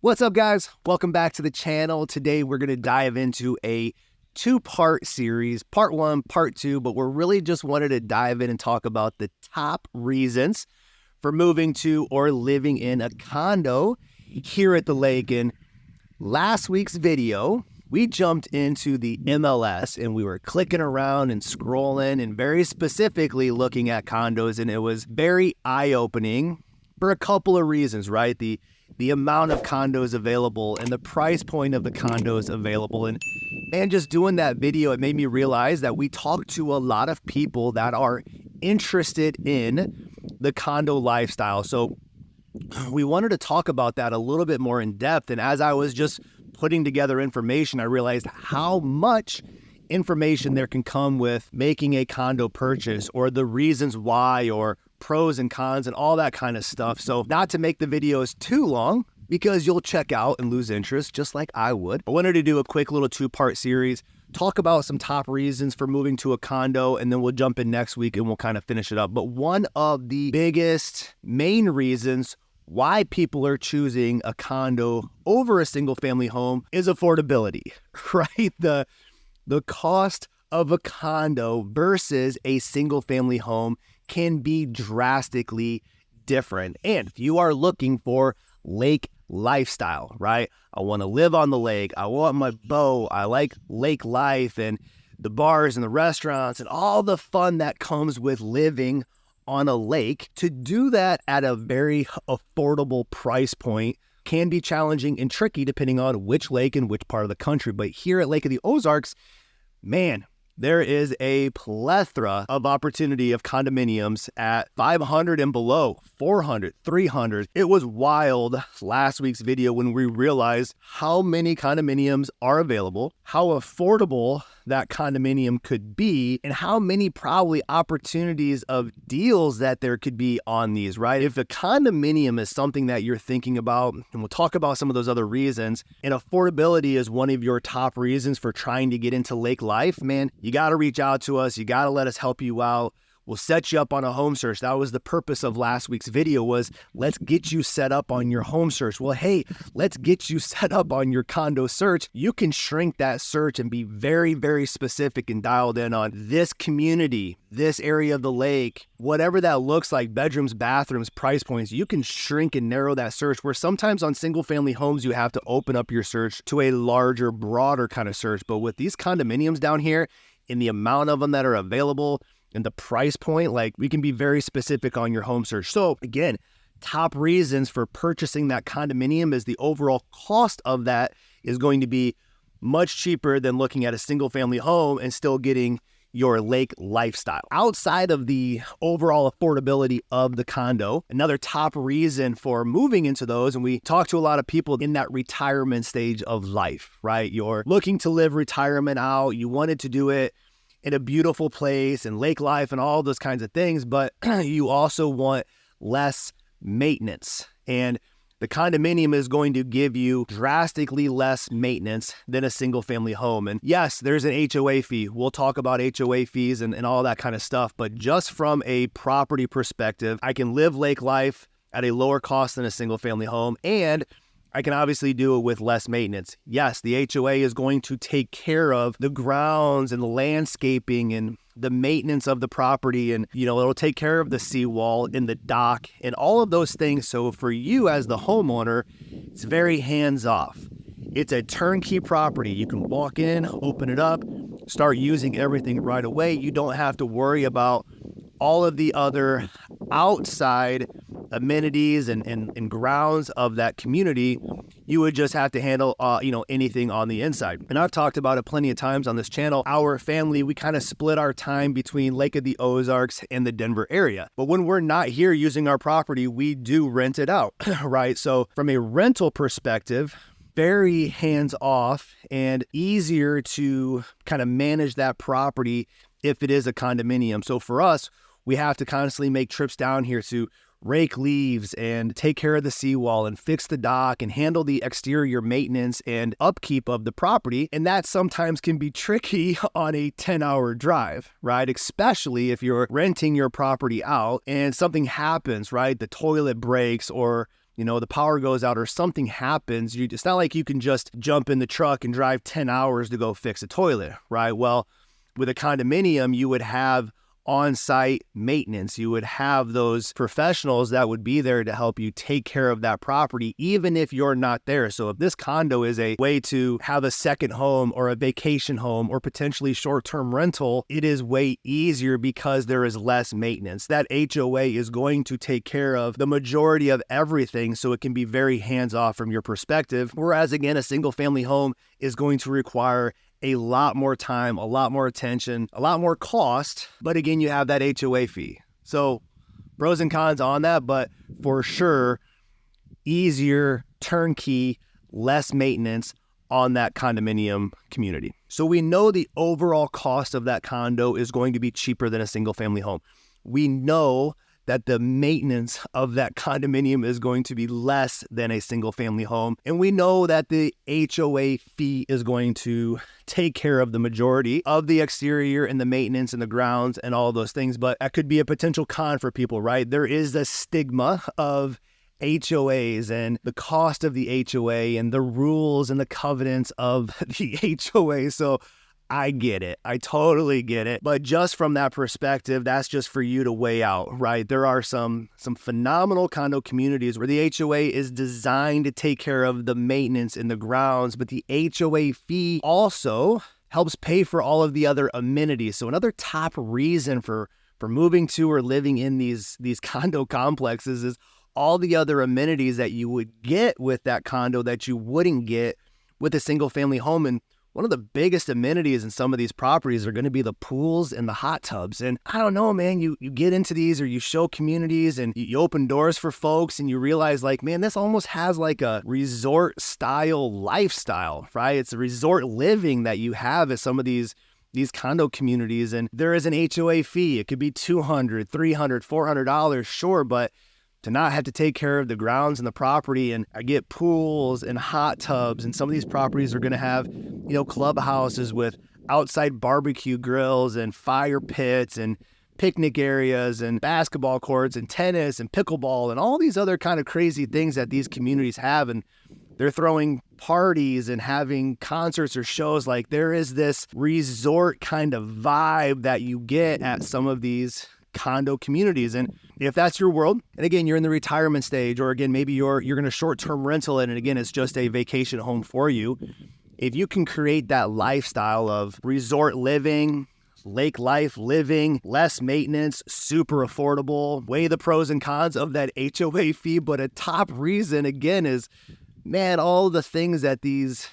What's up, guys? Welcome back to the channel. Today, we're going to dive into a two-part series, part one, part two, but we're really just wanted to dive in and talk about the top reasons for moving to or living in a condo here at the lake. In last week's video, we jumped into the MLS and we were clicking around and scrolling and very specifically looking at condos, and it was very eye-opening for a couple of reasons, right? The amount of condos available and the price point of the condos available. And just doing that video, it made me realize that we talk to a lot of people that are interested in the condo lifestyle. So we wanted to talk about that a little bit more in depth. And as I was just putting together information, I realized how much information there can come with making a condo purchase, or the reasons why, or pros and cons and all that kind of stuff. So not to make the videos too long, because you'll check out and lose interest just like I would, I wanted to do a quick little two-part series, talk about some top reasons for moving to a condo, and then we'll jump in next week and we'll kind of finish it up. But one of the biggest main reasons why people are choosing a condo over a single family home is affordability, right? The cost of a condo versus a single family home can be drastically different. And if you are looking for lake lifestyle, right? I want to live on the lake. I want my boat. I like lake life and the bars and the restaurants and all the fun that comes with living on a lake. To do that at a very affordable price point can be challenging and tricky depending on which lake and which part of the country. But here at Lake of the Ozarks, man, there is a plethora of opportunity of condominiums at 500 and below, 400, 300. It was wild last week's video when we realized how many condominiums are available, how affordable that condominium could be, and how many probably opportunities of deals that there could be on these, right? If a condominium is something that you're thinking about, and we'll talk about some of those other reasons, and affordability is one of your top reasons for trying to get into lake life, man, you got to reach out to us. You got to let us help you out. We'll set you up on a home search. That was the purpose of last week's video, was let's get you set up on your home search. Well, hey, let's get you set up on your condo search. You can shrink that search and be very, very specific and dialed in on this community, this area of the lake, whatever that looks like, bedrooms, bathrooms, price points. You can shrink and narrow that search, where sometimes on single family homes, you have to open up your search to a larger, broader kind of search. But with these condominiums down here, in the amount of them that are available, and the price point, like, we can be very specific on your home search. So again, top reasons for purchasing that condominium is the overall cost of that is going to be much cheaper than looking at a single family home and still getting your lake lifestyle. Outside of the overall affordability of the condo, another top reason for moving into those, and we talk to a lot of people in that retirement stage of life, right? You're looking to live retirement out. You wanted to do it in a beautiful place and lake life and all those kinds of things, but you also want less maintenance. And the condominium is going to give you drastically less maintenance than a single family home. And yes, there's an HOA fee. We'll talk about HOA fees and all that kind of stuff. But just from a property perspective, I can live lake life at a lower cost than a single family home, and I can obviously do it with less maintenance. Yes, the HOA is going to take care of the grounds and the landscaping and the maintenance of the property, and it'll take care of the seawall and the dock and all of those things. So for you as the homeowner, it's very hands-off. It's a turnkey property. You can walk in, open it up, start using everything right away. You don't have to worry about all of the other outside amenities and grounds of that community. You would just have to handle, anything on the inside. And I've talked about it plenty of times on this channel. Our family, we kind of split our time between Lake of the Ozarks and the Denver area. But when we're not here using our property, we do rent it out, right? So from a rental perspective, very hands-off and easier to kind of manage that property if it is a condominium. So for us, we have to constantly make trips down here to rake leaves and take care of the seawall and fix the dock and handle the exterior maintenance and upkeep of the property. And that sometimes can be tricky on a 10-hour drive, right? Especially if you're renting your property out and something happens, right? The toilet breaks or the power goes out or something happens, it's not like you can just jump in the truck and drive 10 hours to go fix a toilet, right? Well, with a condominium, you would have on-site maintenance. You would have those professionals that would be there to help you take care of that property, even if you're not there. So if this condo is a way to have a second home or a vacation home or potentially short-term rental, it is way easier because there is less maintenance. That HOA is going to take care of the majority of everything, so it can be very hands-off from your perspective. Whereas again, a single-family home is going to require a lot more time, a lot more attention, a lot more cost. But again, you have that HOA fee. So pros and cons on that, but for sure, easier, turnkey, less maintenance on that condominium community. So we know the overall cost of that condo is going to be cheaper than a single family home. We know that the maintenance of that condominium is going to be less than a single family home. And we know that the HOA fee is going to take care of the majority of the exterior and the maintenance and the grounds and all those things. But that could be a potential con for people, right? There is the stigma of HOAs and the cost of the HOA and the rules and the covenants of the HOA. So I get it. I totally get it. But just from that perspective, that's just for you to weigh out, right? There are some phenomenal condo communities where the HOA is designed to take care of the maintenance in the grounds, but the HOA fee also helps pay for all of the other amenities. So another top reason for moving to or living in these condo complexes is all the other amenities that you would get with that condo that you wouldn't get with a single family home. And one of the biggest amenities in some of these properties are going to be the pools and the hot tubs. And I don't know, man, you get into these or you show communities and you open doors for folks and you realize like, man, this almost has like a resort style lifestyle, right? It's a resort living that you have at some of these condo communities. And there is an HOA fee. It could be $200, $300, $400, sure, but to not have to take care of the grounds and the property, and I get pools and hot tubs, and some of these properties are going to have, clubhouses with outside barbecue grills and fire pits and picnic areas and basketball courts and tennis and pickleball and all these other kind of crazy things that these communities have. And they're throwing parties and having concerts or shows. Like there is this resort kind of vibe that you get at some of these condo communities. And if that's your world, and again, you're in the retirement stage, or again, maybe you're going to short-term rental it, and again, it's just a vacation home for you. If you can create that lifestyle of resort living, lake life living, less maintenance, super affordable, weigh the pros and cons of that HOA fee. But a top reason, again, is, man, all the things that these,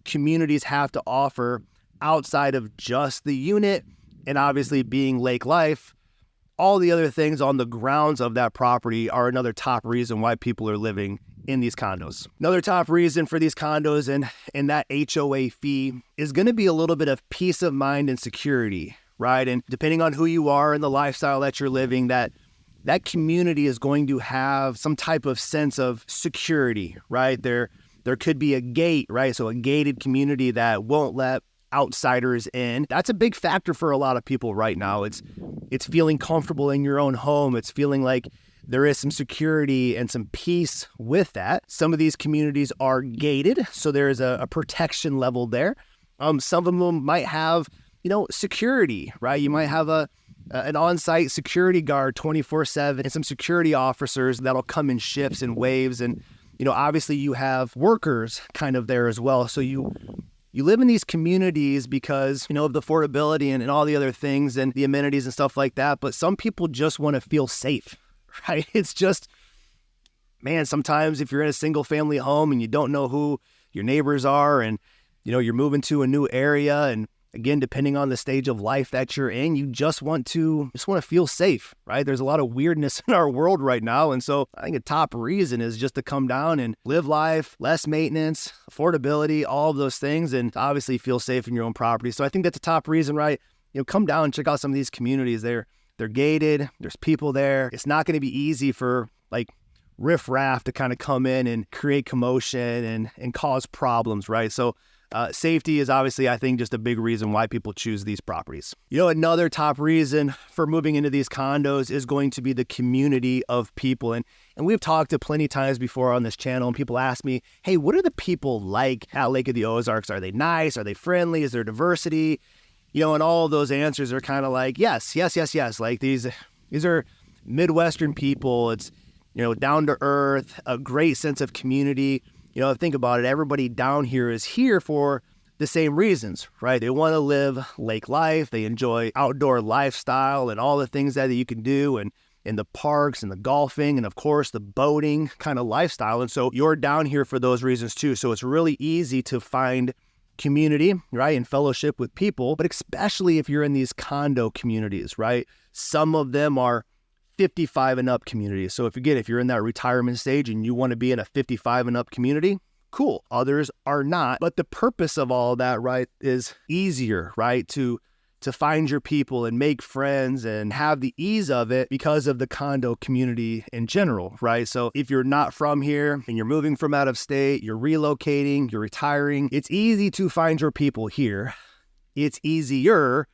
communities have to offer outside of just the unit and obviously being lake life. All the other things on the grounds of that property are another top reason why people are living in these condos. Another top reason for these condos and that HOA fee is going to be a little bit of peace of mind and security, right? And depending on who you are and the lifestyle that you're living, that community is going to have some type of sense of security, right? There could be a gate, right? So a gated community that won't let outsiders in. That's a big factor for a lot of people right now. It's feeling comfortable in your own home. It's feeling like there is some security and some peace with that. Some of these communities are gated, so there's a protection level there. Some of them might have, security, right? You might have an on-site security guard 24/7 and some security officers that'll come in shifts and waves. And, obviously you have workers kind of there as well. So you live in these communities because, of the affordability and all the other things and the amenities and stuff like that. But some people just want to feel safe, right? It's just, man, sometimes if you're in a single family home and you don't know who your neighbors are and, you're moving to a new area, and again, depending on the stage of life that you're in, you just want to feel safe, right? There's a lot of weirdness in our world right now. And so I think a top reason is just to come down and live life, less maintenance, affordability, all of those things, and obviously feel safe in your own property. So I think that's a top reason, right? Come down and check out some of these communities. They're gated. There's people there. It's not going to be easy for riffraff to kind of come in and create commotion and cause problems, right? So safety is obviously, I think, just a big reason why people choose these properties. You know, another top reason for moving into these condos is going to be the community of people. And we've talked to plenty of times before on this channel, and people ask me, hey, what are the people like at Lake of the Ozarks? Are they nice? Are they friendly? Is there diversity? You know, and all of those answers are kind of like, yes. Like these are Midwestern people. It's, you know, down to earth, a great sense of community. You know, think about it. Everybody down here is here for the same reasons, right? They want to live lake life. They enjoy outdoor lifestyle and all the things that you can do, and in the parks and the golfing and, of course, the boating kind of lifestyle. And so you're down here for those reasons too. So it's really easy to find community, right, and fellowship with people, but especially if you're in these condo communities, right? Some of them are 55 and up communities. So if you're in that retirement stage and you want to be in a 55 and up community, cool. Others are not. But the purpose of all of that, right, is easier, right, to find your people and make friends and have the ease of it because of the condo community in general, right? So if you're not from here and you're moving from out of state, you're relocating, you're retiring, it's easy to find your people here. It's easier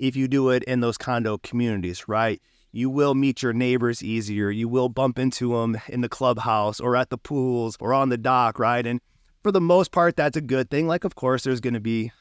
if you do it in those condo communities, right? You will meet your neighbors easier. You will bump into them in the clubhouse or at the pools or on the dock, right? And for the most part, that's a good thing. Like, of course, there's going to be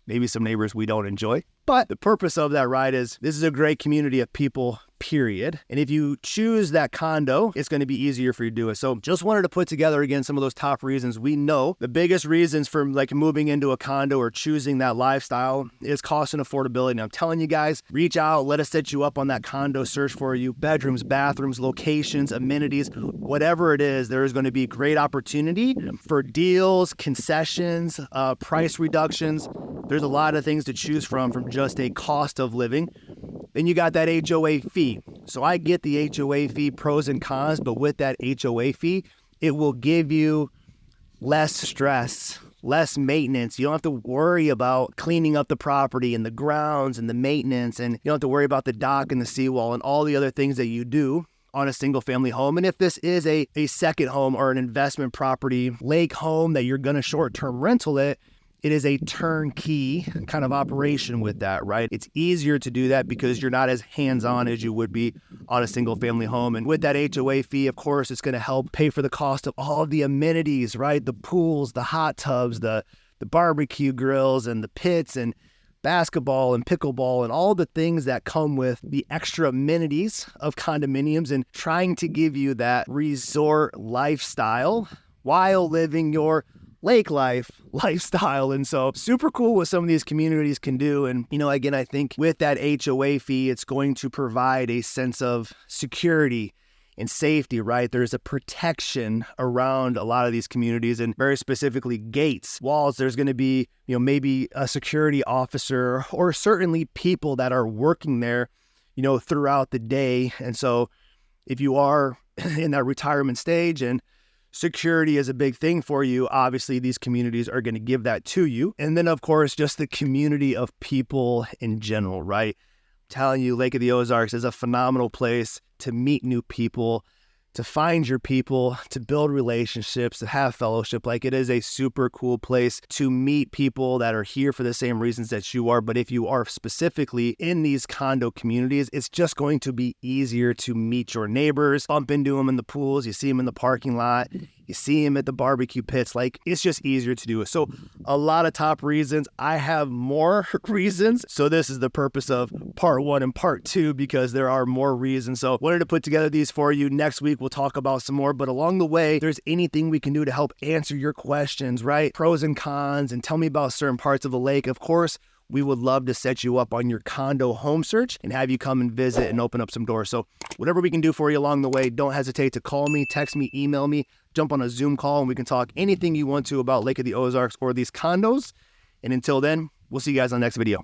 maybe some neighbors we don't enjoy. But the purpose of that, right, is this is a great community of people, period. And if you choose that condo, it's going to be easier for you to do it. So just wanted to put together, again, some of those top reasons. We know the biggest reasons for like moving into a condo or choosing that lifestyle is cost and affordability. And I'm telling you guys, reach out, let us set you up on that condo search for you. Bedrooms, bathrooms, locations, amenities, whatever it is, there is going to be great opportunity for deals, concessions, price reductions. There's a lot of things to choose from just a cost of living. Then you got that HOA fee. So I get the HOA fee pros and cons, but with that HOA fee, it will give you less stress, less maintenance. You don't have to worry about cleaning up the property and the grounds and the maintenance, and you don't have to worry about the dock and the seawall and all the other things that you do on a single family home. And if this is a second home or an investment property, lake home that you're going to short-term rental it is a turnkey kind of operation with that, right? It's easier to do that because you're not as hands-on as you would be on a single family home. And with that HOA fee, of course, it's going to help pay for the cost of all the amenities, right? The pools, the hot tubs, the barbecue grills and the pits and basketball and pickleball and all the things that come with the extra amenities of condominiums, and trying to give you that resort lifestyle while living your lake lifestyle. And so super cool what some of these communities can do. And, you know, again, I think with that HOA fee, it's going to provide a sense of security and safety, right? There's a protection around a lot of these communities, and very specifically gates, walls. There's going to be, you know, maybe a security officer or certainly people that are working there, you know, throughout the day. And so if you are in that retirement stage and security is a big thing for you, obviously these communities are going to give that to you. And then, of course, just the community of people in general, right? I'm telling you, Lake of the Ozarks is a phenomenal place to meet new people, to find your people, to build relationships, to have fellowship. Like, it is a super cool place to meet people that are here for the same reasons that you are. But if you are specifically in these condo communities, it's just going to be easier to meet your neighbors, bump into them in the pools, you see them in the parking lot, you see them at the barbecue pits. Like, it's just easier to do it. So a lot of top reasons. I have more reasons. So this is the purpose of part 1 and part 2, because there are more reasons. So wanted to put together these for you. Next week, we'll talk about some more, but along the way, there's anything we can do to help answer your questions, right? Pros and cons, and tell me about certain parts of the lake. Of course, we would love to set you up on your condo home search and have you come and visit and open up some doors. So whatever we can do for you along the way, don't hesitate to call me, text me, email me, jump on a Zoom call, and we can talk anything you want to about Lake of the Ozarks or these condos. And until then, we'll see you guys on the next video.